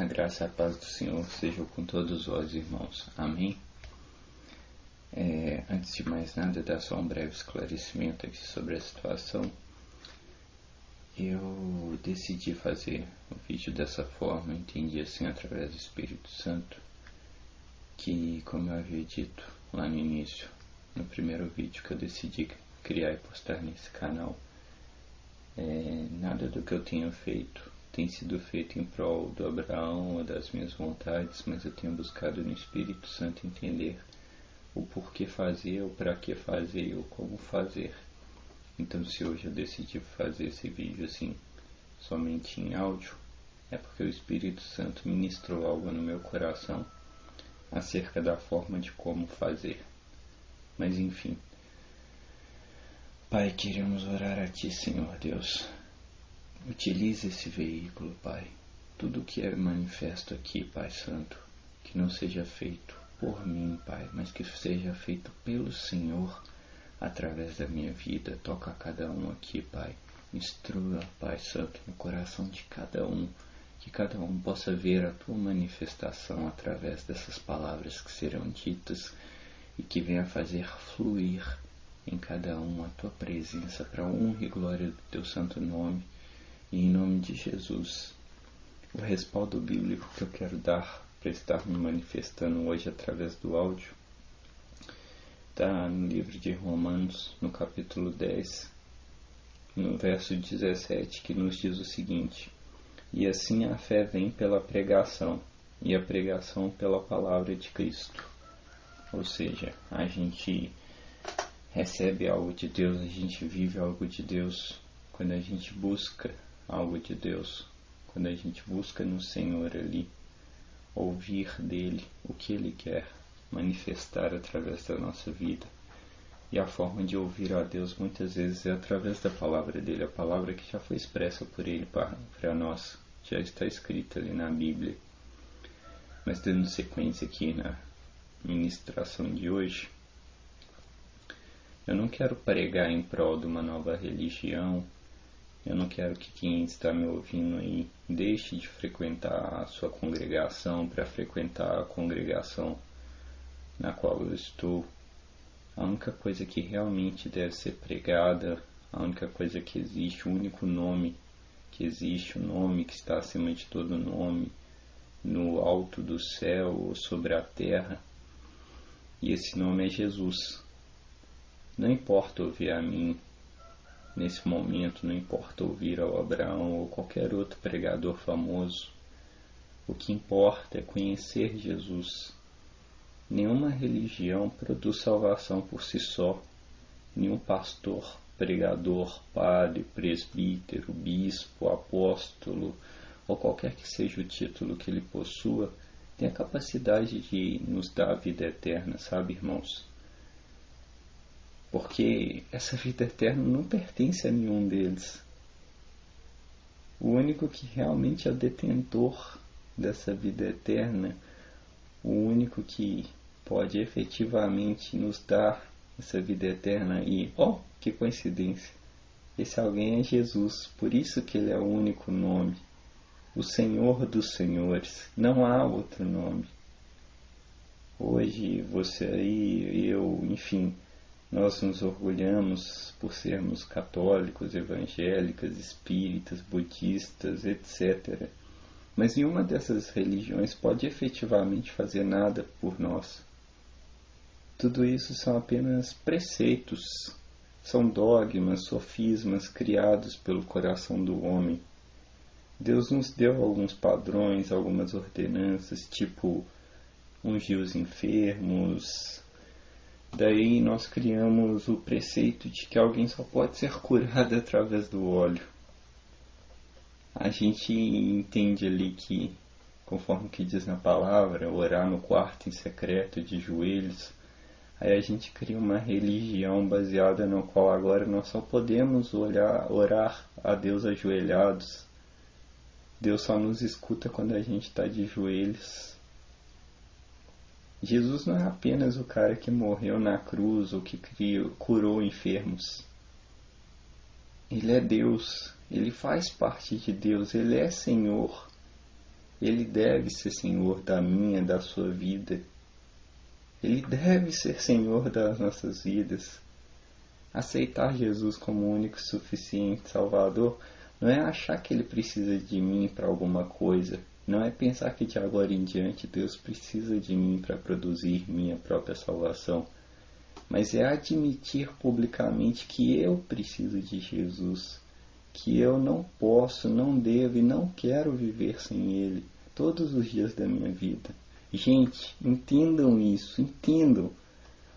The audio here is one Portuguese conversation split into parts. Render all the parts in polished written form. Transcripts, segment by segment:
A graça e a paz do Senhor sejam com todos vós, irmãos. Amém? Antes de mais nada, dar só um breve esclarecimento aqui sobre a situação. Eu decidi fazer o vídeo dessa forma, entendi assim através do Espírito Santo, que, como eu havia dito lá no início, no primeiro vídeo que eu decidi criar e postar nesse canal, nada do que eu tenho feito tem sido feito em prol do Abraão ou das minhas vontades, mas eu tenho buscado no Espírito Santo entender o porquê fazer, o para que fazer e o como fazer. Então, se hoje eu decidi fazer esse vídeo assim, somente em áudio, é porque o Espírito Santo ministrou algo no meu coração acerca da forma de como fazer. Mas enfim, Pai, queremos orar a Ti, Senhor Deus. Utilize esse veículo, Pai. Tudo que é manifesto aqui, Pai Santo, que não seja feito por mim, Pai, mas que seja feito pelo Senhor através da minha vida. Toca a cada um aqui, Pai. Instrua, Pai Santo, no coração de cada um, que cada um possa ver a Tua manifestação através dessas palavras que serão ditas e que venha fazer fluir em cada um a Tua presença para a honra e glória do Teu santo nome. E em nome de Jesus, o respaldo bíblico que eu quero dar para estar me manifestando hoje através do áudio está no livro de Romanos, no capítulo 10, no verso 17, que nos diz o seguinte: e assim a fé vem pela pregação, e a pregação pela palavra de Cristo. Ou seja, a gente recebe algo de Deus, a gente vive algo de Deus quando a gente busca algo de Deus, quando a gente busca no Senhor ali ouvir dele o que ele quer manifestar através da nossa vida. E a forma de ouvir a Deus muitas vezes é através da palavra dele, a palavra que já foi expressa por ele para nós, já está escrita ali na Bíblia. Mas dando sequência aqui na ministração de hoje, eu não quero pregar em prol de uma nova religião. Eu não quero que quem está me ouvindo aí deixe de frequentar a sua congregação para frequentar a congregação na qual eu estou. A única coisa que realmente deve ser pregada, a única coisa que existe, o único nome que existe, o nome que está acima de todo nome, no alto do céu ou sobre a terra, e esse nome é Jesus. Não importa ouvir a mim nesse momento, não importa ouvir ao Abraão ou qualquer outro pregador famoso, o que importa é conhecer Jesus. Nenhuma religião produz salvação por si só. Nenhum pastor, pregador, padre, presbítero, bispo, apóstolo, ou qualquer que seja o título que ele possua, tem a capacidade de nos dar a vida eterna, sabe, irmãos? Porque essa vida eterna não pertence a nenhum deles. O único que realmente é o detentor dessa vida eterna, o único que pode efetivamente nos dar essa vida eterna, e, que coincidência, esse alguém é Jesus, por isso que ele é o único nome, o Senhor dos Senhores, não há outro nome. Hoje, você aí, eu, enfim, nós nos orgulhamos por sermos católicos, evangélicas, espíritas, budistas, etc. Mas nenhuma dessas religiões pode efetivamente fazer nada por nós. Tudo isso são apenas preceitos, são dogmas, sofismas criados pelo coração do homem. Deus nos deu alguns padrões, algumas ordenanças, tipo ungir os enfermos. Daí nós criamos o preceito de que alguém só pode ser curado através do óleo. A gente entende ali que, conforme que diz na palavra, orar no quarto em secreto, de joelhos. Aí a gente cria uma religião baseada no qual agora nós só podemos orar a Deus ajoelhados. Deus só nos escuta quando a gente está de joelhos. Jesus não é apenas o cara que morreu na cruz ou que curou enfermos. Ele é Deus, ele faz parte de Deus, ele é Senhor. Ele deve ser Senhor da minha, da sua vida. Ele deve ser Senhor das nossas vidas. Aceitar Jesus como o único e suficiente Salvador não é achar que Ele precisa de mim para alguma coisa. Não é pensar que de agora em diante Deus precisa de mim para produzir minha própria salvação. Mas é admitir publicamente que eu preciso de Jesus. Que eu não posso, não devo e não quero viver sem Ele todos os dias da minha vida. Gente, entendam isso, entendam.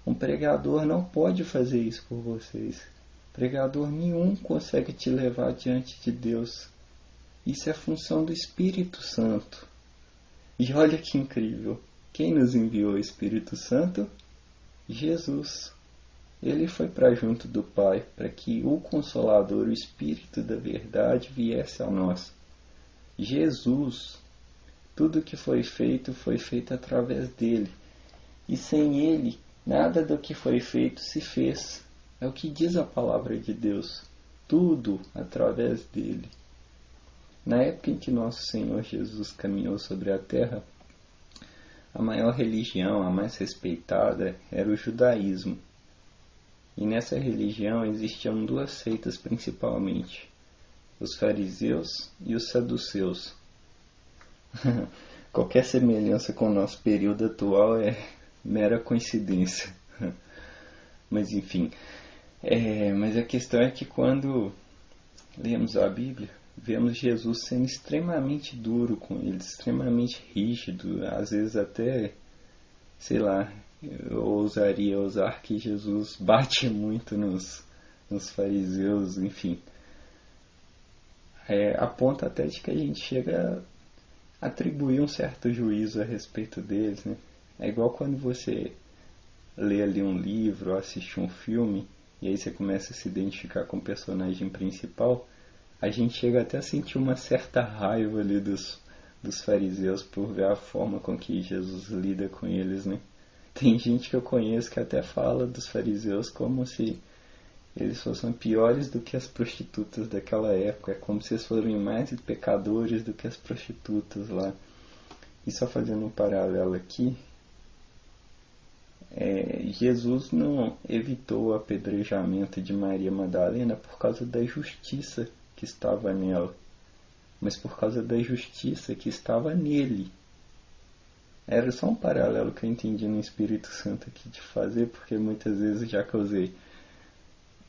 Um pregador não pode fazer isso por vocês. Pregador nenhum consegue te levar diante de Deus. Isso é função do Espírito Santo. E olha que incrível. Quem nos enviou o Espírito Santo? Jesus. Ele foi para junto do Pai, para que o Consolador, o Espírito da verdade, viesse a nós. Jesus. Tudo que foi feito através dele. E sem ele, nada do que foi feito se fez. É o que diz a palavra de Deus. Tudo através dele. Na época em que nosso Senhor Jesus caminhou sobre a terra, a maior religião, a mais respeitada, era o judaísmo. E nessa religião existiam duas seitas principalmente, os fariseus e os saduceus. Qualquer semelhança com o nosso período atual é mera coincidência. Mas enfim, mas a questão é que quando lemos a Bíblia, vemos Jesus sendo extremamente duro com eles, extremamente rígido, às vezes até, sei lá, eu ousaria usar que Jesus bate muito nos fariseus, enfim. A ponto até de que a gente chega a atribuir um certo juízo a respeito deles, né? É igual quando você lê ali um livro ou assiste um filme e aí você começa a se identificar com o personagem principal, a gente chega até a sentir uma certa raiva ali dos fariseus por ver a forma com que Jesus lida com eles, né? Tem gente que eu conheço que até fala dos fariseus como se eles fossem piores do que as prostitutas daquela época. É como se eles fossem mais pecadores do que as prostitutas lá. E só fazendo um paralelo aqui, Jesus não evitou o apedrejamento de Maria Madalena por causa da justiça que estava nela, mas por causa da justiça que estava nele. Era só um paralelo que eu entendi no Espírito Santo aqui de fazer, porque muitas vezes, já que eu usei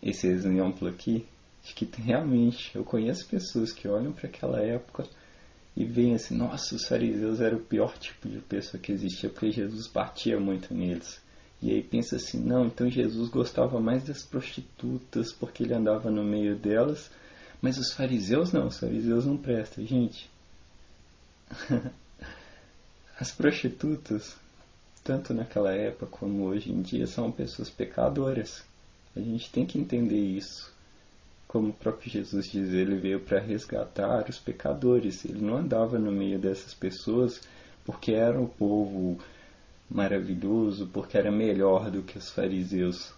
esse exemplo aqui, de que realmente eu conheço pessoas que olham para aquela época e veem assim, nossa, os fariseus eram o pior tipo de pessoa que existia, porque Jesus batia muito neles. E aí pensa assim, não, então Jesus gostava mais das prostitutas, porque ele andava no meio delas, mas os fariseus não prestam, gente. As prostitutas, tanto naquela época como hoje em dia, são pessoas pecadoras. A gente tem que entender isso. Como o próprio Jesus diz, ele veio para resgatar os pecadores. Ele não andava no meio dessas pessoas porque era um povo maravilhoso, porque era melhor do que os fariseus.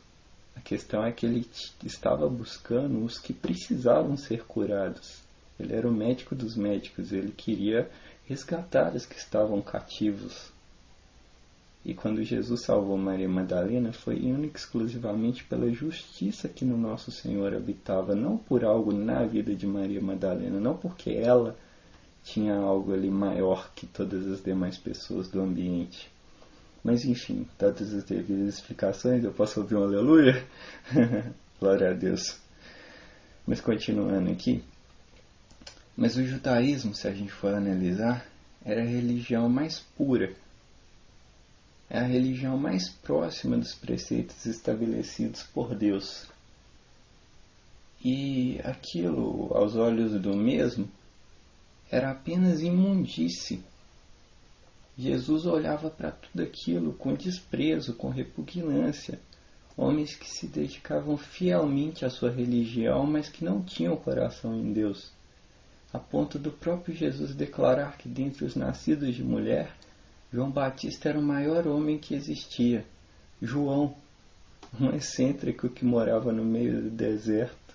A questão é que ele estava buscando os que precisavam ser curados. Ele era o médico dos médicos, ele queria resgatar os que estavam cativos. E quando Jesus salvou Maria Madalena, foi única e exclusivamente pela justiça que no nosso Senhor habitava, não por algo na vida de Maria Madalena, não porque ela tinha algo ali maior que todas as demais pessoas do ambiente. Mas enfim, dadas as devidas explicações, eu posso ouvir um aleluia? Glória a Deus. Mas continuando aqui, mas o judaísmo, se a gente for analisar, era a religião mais pura. É a religião mais próxima dos preceitos estabelecidos por Deus. E aquilo, aos olhos do mesmo, era apenas imundície. Jesus olhava para tudo aquilo com desprezo, com repugnância. Homens que se dedicavam fielmente à sua religião, mas que não tinham coração em Deus. A ponto do próprio Jesus declarar que dentre os nascidos de mulher, João Batista era o maior homem que existia. João, um excêntrico que morava no meio do deserto.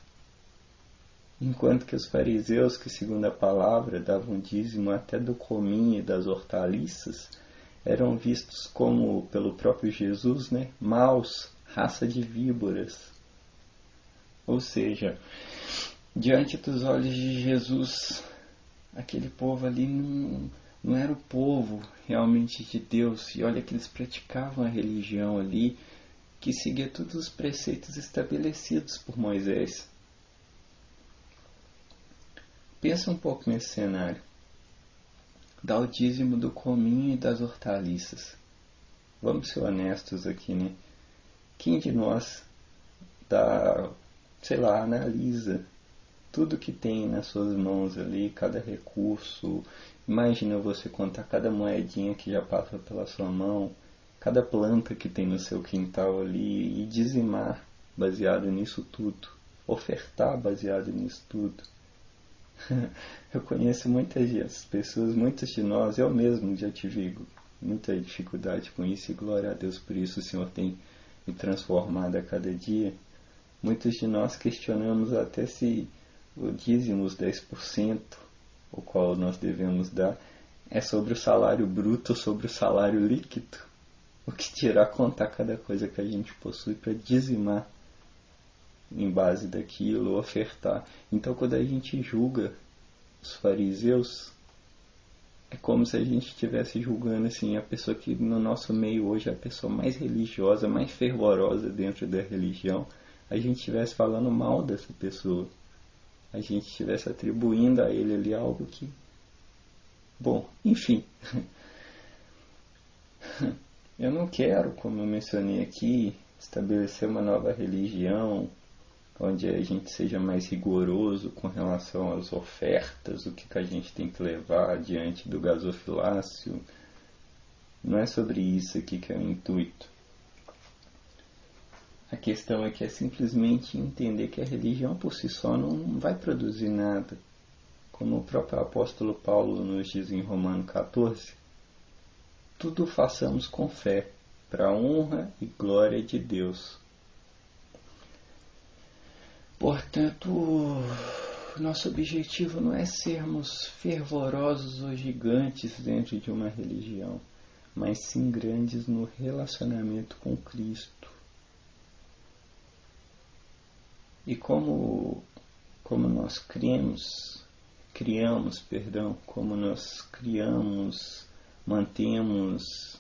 Enquanto que os fariseus, que segundo a palavra davam dízimo até do cominho e das hortaliças, eram vistos como, pelo próprio Jesus, né, maus, raça de víboras. Ou seja, diante dos olhos de Jesus, aquele povo ali não era o povo realmente de Deus. E olha que eles praticavam a religião ali, que seguia todos os preceitos estabelecidos por Moisés. Pensa um pouco nesse cenário. Dá o dízimo do cominho e das hortaliças. Vamos ser honestos aqui, né? Quem de nós dá, analisa tudo que tem nas suas mãos ali, cada recurso? Imagina você contar cada moedinha que já passa pela sua mão, cada planta que tem no seu quintal ali, e dizimar baseado nisso tudo, ofertar baseado nisso tudo. Eu conheço muitas pessoas, muitos de nós, eu mesmo já tive muita dificuldade com isso, e glória a Deus por isso o Senhor tem me transformado a cada dia. Muitos de nós questionamos até se o dízimo, os 10%, o qual nós devemos dar, é sobre o salário bruto ou sobre o salário líquido. O que dirá contar cada coisa que a gente possui para dizimar em base daquilo, ofertar. Então, quando a gente julga os fariseus, é como se a gente estivesse julgando assim, a pessoa que no nosso meio hoje é a pessoa mais religiosa, mais fervorosa dentro da religião, a gente estivesse falando mal dessa pessoa, a gente estivesse atribuindo a ele ali algo que... Bom, enfim. Eu não quero, como eu mencionei aqui, estabelecer uma nova religião onde a gente seja mais rigoroso com relação às ofertas, o que a gente tem que levar diante do gasofilácio. Não é sobre isso aqui que é o intuito. A questão é que é simplesmente entender que a religião por si só não vai produzir nada. Como o próprio apóstolo Paulo nos diz em Romanos 14, tudo façamos com fé, para a honra e glória de Deus. Portanto, nosso objetivo não é sermos fervorosos ou gigantes dentro de uma religião, mas sim grandes no relacionamento com Cristo. E como nós criamos, mantemos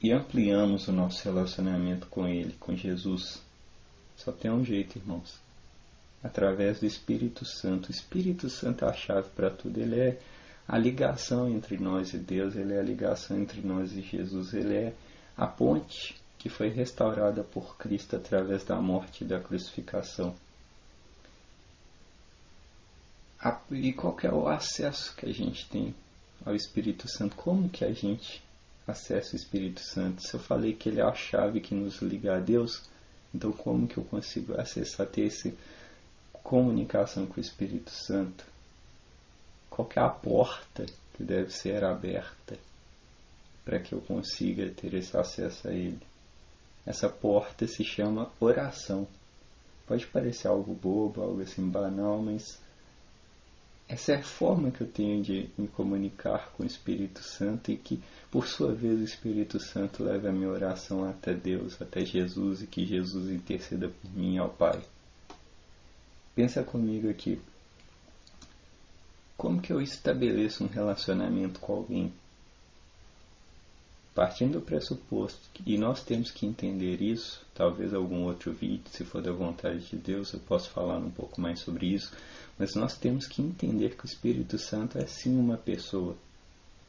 e ampliamos o nosso relacionamento com Ele, com Jesus, só tem um jeito, irmãos. Através do Espírito Santo. O Espírito Santo é a chave para tudo. Ele é a ligação entre nós e Deus. Ele é a ligação entre nós e Jesus. Ele é a ponte que foi restaurada por Cristo através da morte e da crucificação. E qual que é o acesso que a gente tem ao Espírito Santo? Como que a gente acessa o Espírito Santo? Se eu falei que ele é a chave que nos liga a Deus, então como que eu consigo acessar, ter essa comunicação com o Espírito Santo? Qual que é a porta que deve ser aberta para que eu consiga ter esse acesso a Ele? Essa porta se chama oração. Pode parecer algo bobo, algo assim banal, mas essa é a forma que eu tenho de me comunicar com o Espírito Santo, e que, por sua vez, o Espírito Santo leva a minha oração até Deus, até Jesus, e que Jesus interceda por mim ao Pai. Pensa comigo aqui. Como que eu estabeleço um relacionamento com alguém? Partindo do pressuposto, e nós temos que entender isso, talvez algum outro vídeo, se for da vontade de Deus, eu posso falar um pouco mais sobre isso, mas nós temos que entender que o Espírito Santo é sim uma pessoa.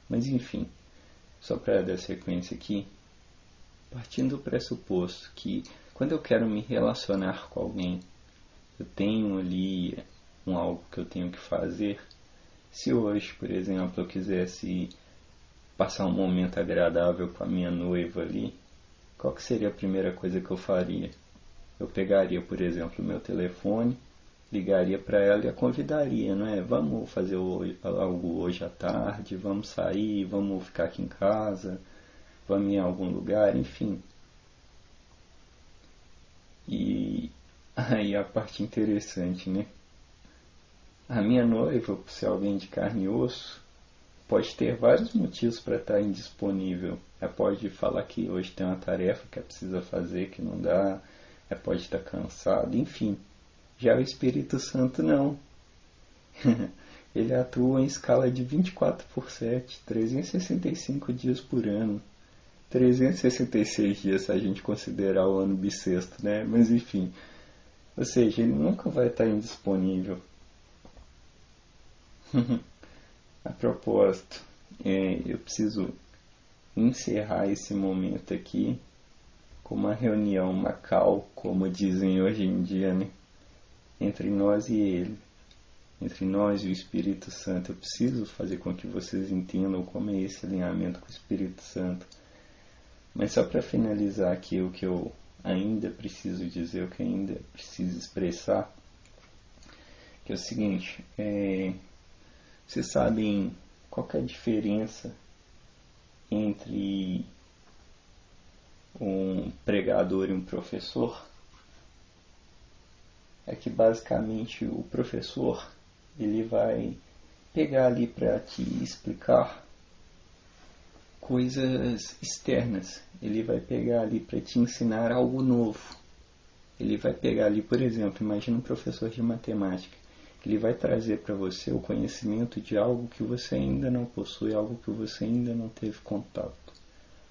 Mas enfim, só para dar sequência aqui, partindo do pressuposto que quando eu quero me relacionar com alguém, eu tenho ali algo que eu tenho que fazer. Se hoje, por exemplo, eu quisesse passar um momento agradável com a minha noiva ali, qual que seria a primeira coisa que eu faria? Eu pegaria, por exemplo, o meu telefone, ligaria para ela e a convidaria, não é? Vamos fazer algo hoje à tarde, vamos sair, vamos ficar aqui em casa, vamos em algum lugar, enfim. E aí a parte interessante, né? A minha noiva, por ser alguém de carne e osso, pode ter vários motivos para estar indisponível. Ela pode falar que hoje tem uma tarefa que ela precisa fazer, que não dá. Ela pode estar cansada, enfim. Já o Espírito Santo não. Ele atua em escala de 24/7, 365 dias por ano. 366 dias se a gente considerar o ano bissexto, né? Mas enfim. Ou seja, ele nunca vai estar indisponível. A propósito, eu preciso encerrar esse momento aqui com uma reunião, uma call, como dizem hoje em dia, né? Entre nós e ele, entre nós e o Espírito Santo. Eu preciso fazer com que vocês entendam como é esse alinhamento com o Espírito Santo. Mas só para finalizar aqui o que eu ainda preciso dizer, o que ainda preciso expressar, que é o seguinte, vocês sabem qual que é a diferença entre um pregador e um professor? É que basicamente o professor, ele vai pegar ali para te explicar coisas externas. Ele vai pegar ali para te ensinar algo novo. Ele vai pegar ali, por exemplo, imagina um professor de matemática. Ele vai trazer para você o conhecimento de algo que você ainda não possui, algo que você ainda não teve contato.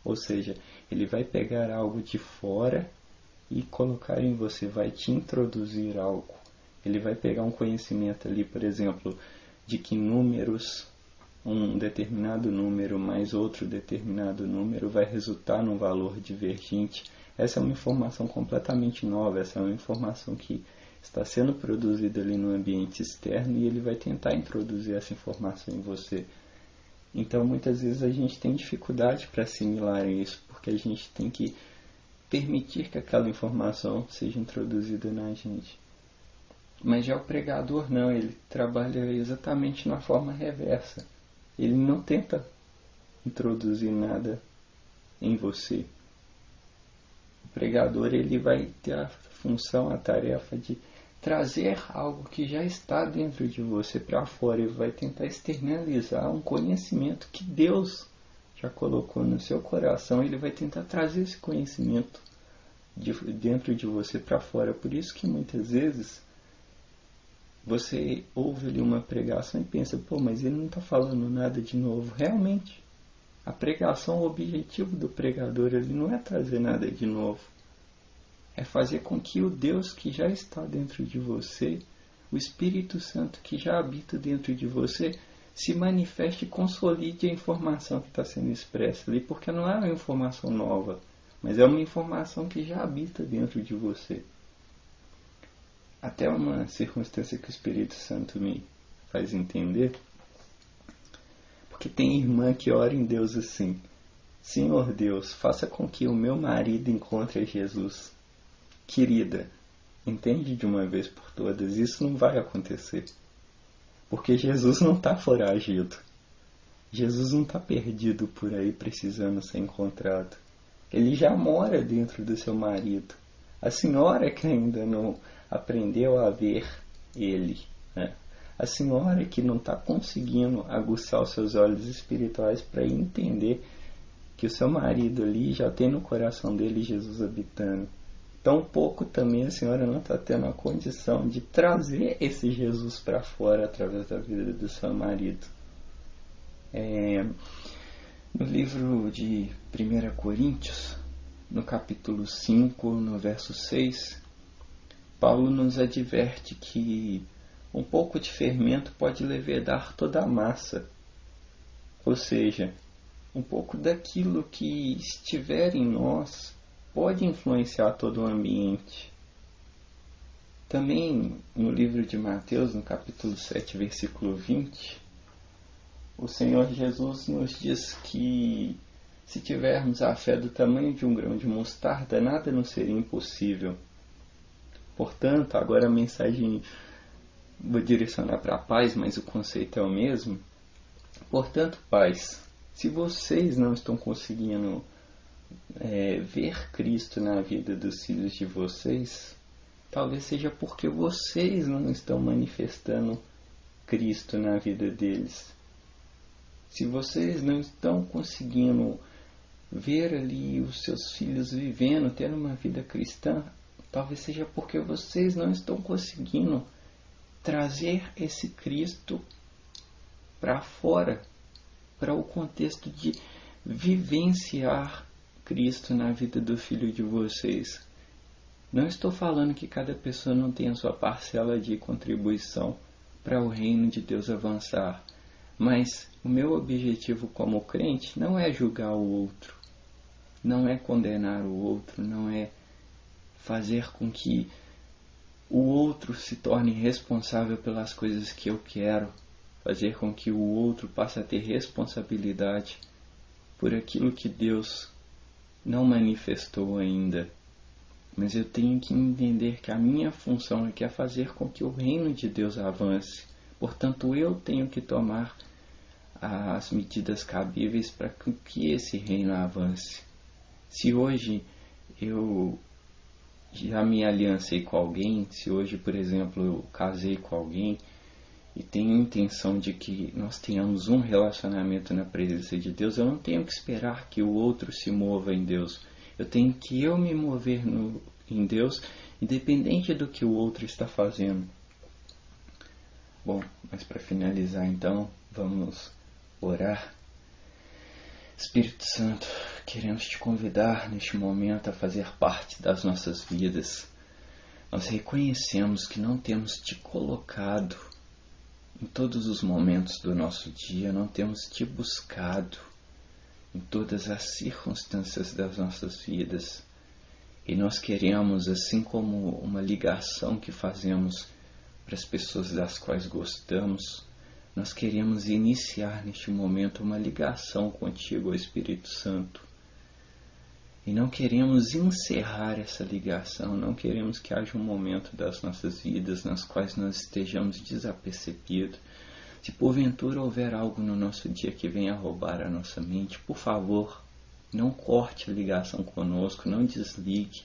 Ou seja, ele vai pegar algo de fora e colocar em você, vai te introduzir algo. Ele vai pegar um conhecimento ali, por exemplo, de que números, um determinado número mais outro determinado número vai resultar num valor divergente. Essa é uma informação completamente nova, essa é uma informação que está sendo produzida ali no ambiente externo e ele vai tentar introduzir essa informação em você. Então, muitas vezes a gente tem dificuldade para assimilar isso, porque a gente tem que permitir que aquela informação seja introduzida na gente. Mas já o pregador não, ele trabalha exatamente na forma reversa. Ele não tenta introduzir nada em você. O pregador, ele vai ter a função, a tarefa de trazer algo que já está dentro de você para fora. Ele vai tentar externalizar um conhecimento que Deus já colocou no seu coração. Ele vai tentar trazer esse conhecimento dentro de você para fora. Por isso que muitas vezes você ouve ali uma pregação e pensa, mas ele não está falando nada de novo. Realmente, a pregação, o objetivo do pregador, ele não é trazer nada de novo. É fazer com que o Deus que já está dentro de você, o Espírito Santo que já habita dentro de você, se manifeste e consolide a informação que está sendo expressa ali, porque não é uma informação nova, mas é uma informação que já habita dentro de você. Até uma circunstância que o Espírito Santo me faz entender, porque tem irmã que ora em Deus assim: Senhor Deus, faça com que o meu marido encontre Jesus. Querida, entende de uma vez por todas, isso não vai acontecer. Porque Jesus não está foragido. Jesus não está perdido por aí precisando ser encontrado. Ele já mora dentro do seu marido. A senhora que ainda não aprendeu a ver ele, né? A senhora que não está conseguindo aguçar os seus olhos espirituais para entender que o seu marido ali já tem no coração dele Jesus habitando. Tão pouco também a senhora não está tendo a condição de trazer esse Jesus para fora através da vida do seu marido. No livro de 1 Coríntios, no capítulo 5, no verso 6, Paulo nos adverte que um pouco de fermento pode levedar toda a massa. Ou seja, um pouco daquilo que estiver em nós pode influenciar todo o ambiente. Também no livro de Mateus, no capítulo 7, versículo 20, o Senhor Jesus nos diz que se tivermos a fé do tamanho de um grão de mostarda, nada nos seria impossível. Portanto, agora a mensagem vou direcionar para a paz, mas o conceito é o mesmo. Portanto, pais, se vocês não estão conseguindo ver Cristo na vida dos filhos de vocês, talvez seja porque vocês não estão manifestando Cristo na vida deles. Se vocês não estão conseguindo ver ali os seus filhos vivendo, tendo uma vida cristã, talvez seja porque vocês não estão conseguindo trazer esse Cristo para fora, para o contexto de vivenciar Cristo na vida do filho de vocês. Não estou falando que cada pessoa não tem a sua parcela de contribuição para o reino de Deus avançar, mas o meu objetivo como crente não é julgar o outro, não é condenar o outro, não é fazer com que o outro se torne responsável pelas coisas que eu quero, fazer com que o outro passe a ter responsabilidade por aquilo que Deus não manifestou ainda. Mas eu tenho que entender que a minha função aqui é fazer com que o reino de Deus avance. Portanto, eu tenho que tomar as medidas cabíveis para que esse reino avance. Se hoje eu já me aliancei com alguém, se hoje, por exemplo, eu casei com alguém e tenho a intenção de que nós tenhamos um relacionamento na presença de Deus, eu não tenho que esperar que o outro se mova em Deus. Eu tenho que eu me mover em Deus, independente do que o outro está fazendo. Bom, mas para finalizar então, vamos orar. Espírito Santo, queremos te convidar neste momento a fazer parte das nossas vidas. Nós reconhecemos que não temos te colocado em todos os momentos do nosso dia, não temos te buscado em todas as circunstâncias das nossas vidas. E nós queremos, assim como uma ligação que fazemos para as pessoas das quais gostamos, nós queremos iniciar neste momento uma ligação contigo, Espírito Santo. E não queremos encerrar essa ligação, não queremos que haja um momento das nossas vidas nas quais nós estejamos desapercebidos. Se porventura houver algo no nosso dia que venha roubar a nossa mente, por favor, não corte a ligação conosco, não desligue,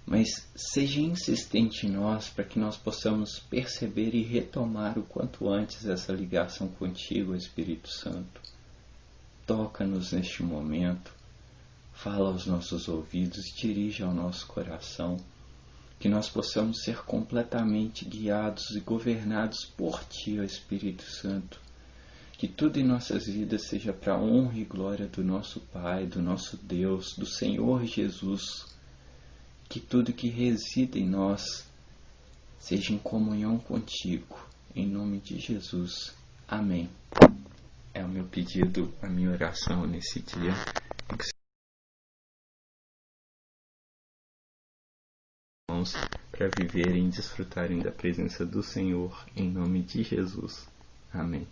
mas seja insistente em nós para que nós possamos perceber e retomar o quanto antes essa ligação contigo, Espírito Santo. Toca-nos neste momento. Fala aos nossos ouvidos, dirige ao nosso coração, que nós possamos ser completamente guiados e governados por Ti, ó Espírito Santo. Que tudo em nossas vidas seja para a honra e glória do nosso Pai, do nosso Deus, do Senhor Jesus. Que tudo que resida em nós seja em comunhão contigo. Em nome de Jesus. Amém. É o meu pedido, a minha oração nesse dia. Para viverem e desfrutarem da presença do Senhor, em nome de Jesus. Amém.